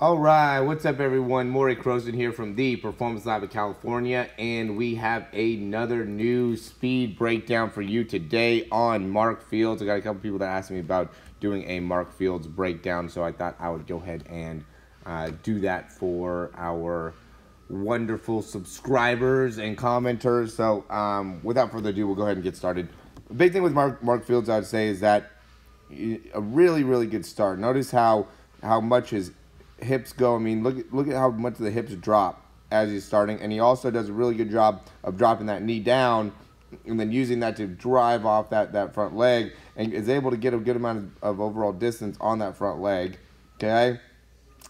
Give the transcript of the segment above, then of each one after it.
All right, what's up, everyone? Morey Croson here from the Performance Lab of California, and we have another new speed breakdown for you today on Mark Fields. I got a couple people that asked me about doing a Mark Fields breakdown, so I thought I would go ahead and do that for our wonderful subscribers and commenters. So without further ado, we'll go ahead and get started. The big thing with Mark Fields, I would say, is that a really good start. Notice how much his hips go. I mean, look at how much the hips drop as he's starting, and he also does a really good job of dropping that knee down and then using that to drive off that front leg, and is able to get a good amount of overall distance on that front leg. Okay,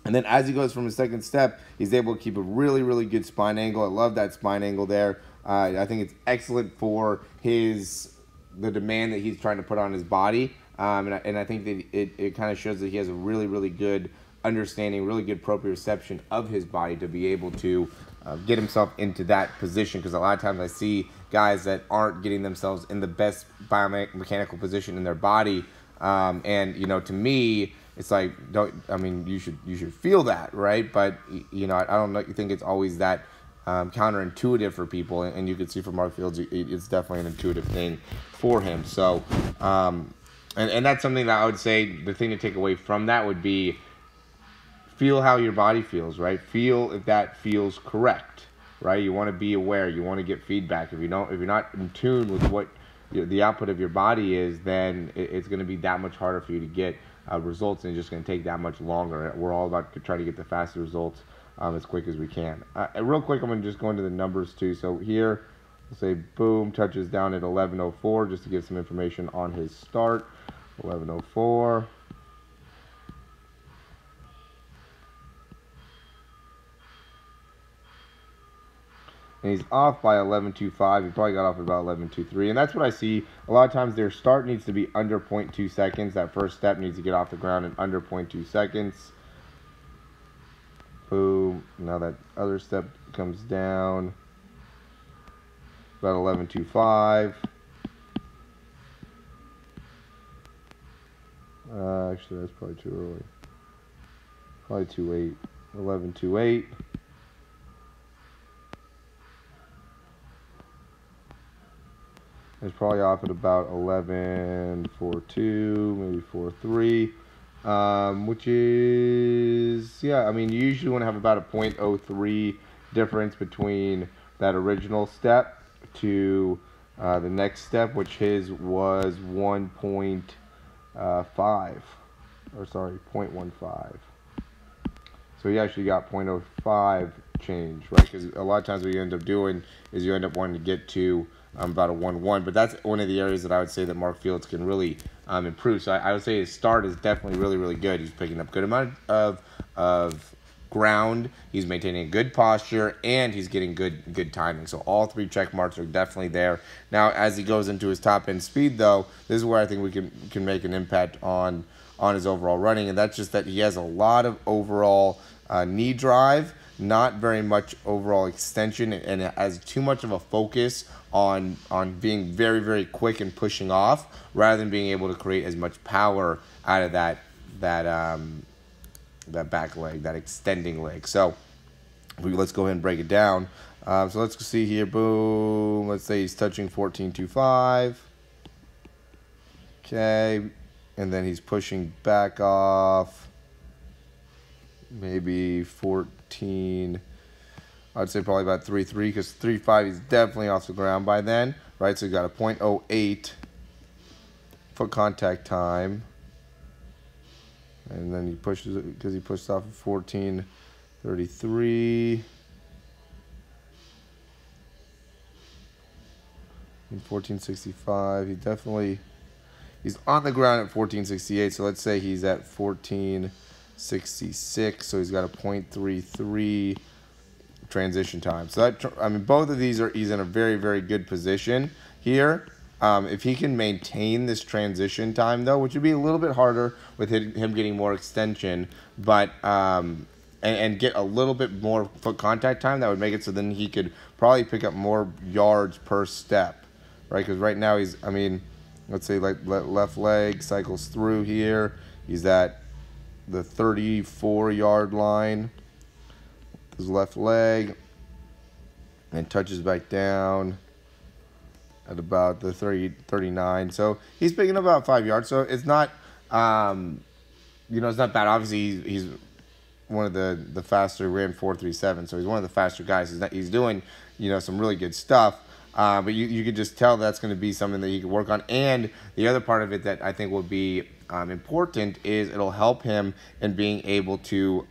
and then as he goes from his second step, he's able to keep a really good spine angle. I love that spine angle there. I think it's excellent for the demand that he's trying to put on his body, and I think that it kind of shows that he has a really good understanding, really good proprioception of his body to be able to get himself into that position. Because a lot of times I see guys that aren't getting themselves in the best biomechanical position in their body, and to me, it's like, you should feel that, right? But I don't think it's always that counterintuitive for people, and you can see from Mark Fields, it's definitely an intuitive thing for him. So, and that's something that I would say the thing to take away from that would be, feel how your body feels, right? Feel if that feels correct, right? You want to be aware. You want to get feedback. If you're not in tune with what the output of your body is, then it's going to be that much harder for you to get results, and it's just going to take that much longer. We're all about to try to get the fastest results as quick as we can. Real quick, I'm going to just go into the numbers too. So here, let's say boom, touches down at 11:04, just to give some information on his start. 11:04. And he's off by 11:25. He probably got off at about 11:23. And that's what I see. A lot of times their start needs to be under 0.2 seconds. That first step needs to get off the ground in under 0.2 seconds. Boom. Now that other step comes down. About 11:25. Actually, that's probably too early. Probably too late. 11:28. It's probably off at about 11:42, maybe 4:3, which is, yeah, you usually want to have about a 0.03 difference between that original step to the next step, which his was 1.5, or sorry, 0.15. So he actually got 0.05 change, right? Because a lot of times what you end up doing is you end up wanting to get to about a 1-1, but that's one of the areas that I would say that Mark Fields can really improve. So I would say his start is definitely really good. He's picking up good amount of ground. He's maintaining a good posture, and he's getting good timing. So all three check marks are definitely there. Now, as he goes into his top end speed, though, this is where I think we can make an impact on his overall running, and that's just that he has a lot of overall knee drive, not very much overall extension, and it has too much of a focus on being very quick and pushing off, rather than being able to create as much power out of that back leg, that extending leg. So let's go ahead and break it down. So let's see here. Boom. Let's say he's touching 14.25. Okay, and then he's pushing back off maybe 14. I'd say probably about 3.3, because 3.5 he's definitely off the ground by then, right? So you got a 0.08 foot contact time, and then he pushes it because he pushed off at 14.33 and 14.65. He's on the ground at 14.68. So let's say he's at 14.66. So he's got a 0.33 transition time. So that, both of these he's in a very good position here. If he can maintain this transition time, though, which would be a little bit harder with him getting more extension, but and get a little bit more foot contact time, that would make it so then he could probably pick up more yards per step, right? Because right now he's, let's say like left leg cycles through here. He's at the 34-yard line with his left leg, and touches back down at about the 39. So he's picking up about 5 yards. So it's not, it's not bad. Obviously, he's one of the faster, ran 4.37. So he's one of the faster guys. He's doing, some really good stuff. But you could just tell that's going to be something that you can work on. And the other part of it that I think will be important is it'll help him in being able to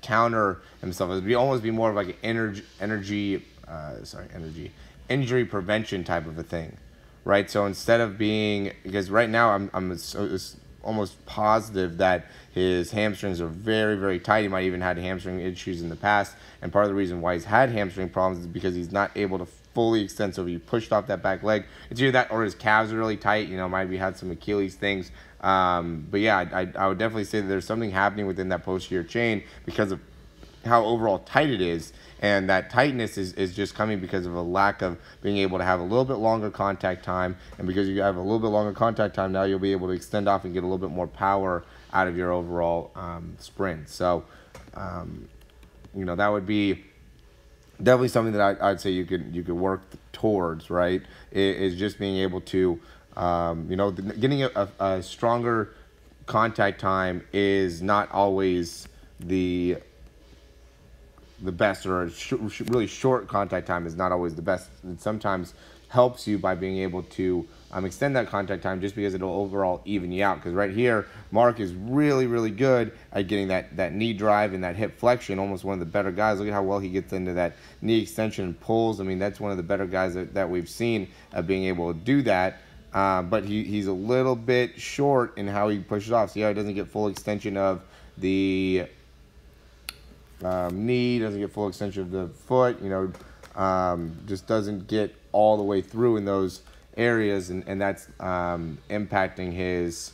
counter himself. It'll almost be more of like an injury prevention type of a thing, right? So instead of being, because right now I'm almost positive that his hamstrings are very, very tight. He might even had hamstring issues in the past, and part of the reason why he's had hamstring problems is because he's not able to fully extend. So if he pushed off that back leg, it's either that or his calves are really tight. Might be had some Achilles things. But yeah, I would definitely say that there's something happening within that posterior chain because of how overall tight it is. And that tightness is just coming because of a lack of being able to have a little bit longer contact time. And because you have a little bit longer contact time now, you'll be able to extend off and get a little bit more power out of your overall sprint. So, that would be definitely something that I'd say you could work towards, right? Is just being able to, getting a stronger contact time is not always the best, or a really short contact time is not always the best. It sometimes helps you by being able to extend that contact time, just because it'll overall even you out. Because right here, Mark is really, really good at getting that knee drive and that hip flexion, almost one of the better guys. Look at how well he gets into that knee extension and pulls. I mean, that's one of the better guys that we've seen being able to do that. But he's a little bit short in how he pushes off. See how he doesn't get full extension of the knee, doesn't get full extension of the foot, just doesn't get all the way through in those areas, and that's impacting his,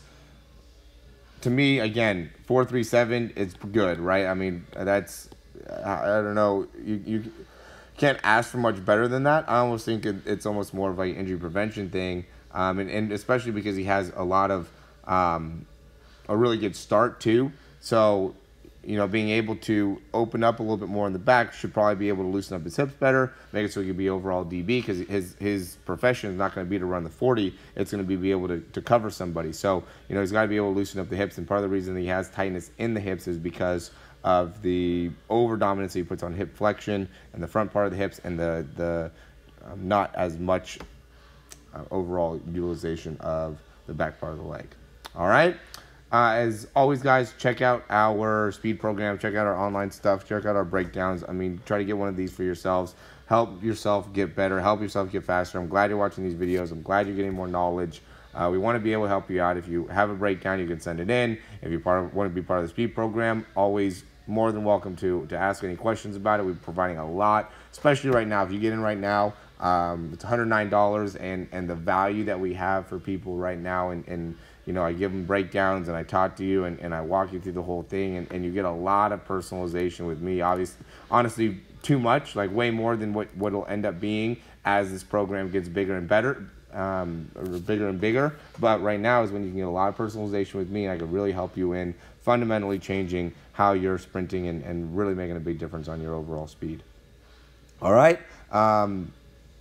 to me, again, 4.37 is good, right? I mean, that's, I don't know, you can't ask for much better than that. I almost think it's almost more of like an injury prevention thing, and especially because he has a lot of, a really good start too, so being able to open up a little bit more in the back should probably be able to loosen up his hips better, make it so he can be overall DB, because his profession is not going to be to run the 40. It's going to be able to cover somebody. So, he's got to be able to loosen up the hips, and part of the reason that he has tightness in the hips is because of the over-dominance he puts on hip flexion and the front part of the hips, and the not as much overall utilization of the back part of the leg. All right? As always, guys, check out our speed program, check out our online stuff, check out our breakdowns. I mean, try to get one of these for yourselves. Help yourself get better, help yourself get faster. I'm glad you're watching these videos. I'm glad you're getting more knowledge. We want to be able to help you out. If you have a breakdown, you can send it in. If you want to be part of the speed program, always more than welcome to ask any questions about it. We're providing a lot, especially right now. If you get in right now, it's $109, and the value that we have for people right now, and I give them breakdowns, and I talk to you, and I walk you through the whole thing, and you get a lot of personalization with me. Obviously, honestly, too much, like way more than what it'll end up being as this program gets bigger and better, or bigger and bigger. But right now is when you can get a lot of personalization with me, and I can really help you in fundamentally changing how you're sprinting and really making a big difference on your overall speed. All right.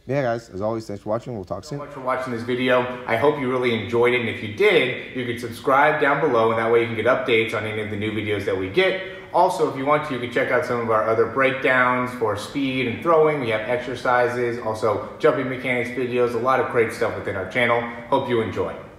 Yeah, guys, as always, thanks for watching. We'll talk soon. Thanks so much for watching this video. I hope you really enjoyed it, and if you did, you can subscribe down below, and that way you can get updates on any of the new videos that we get. Also, if you want to, you can check out some of our other breakdowns for speed and throwing. We have exercises, also jumping mechanics videos, a lot of great stuff within our channel. Hope you enjoy.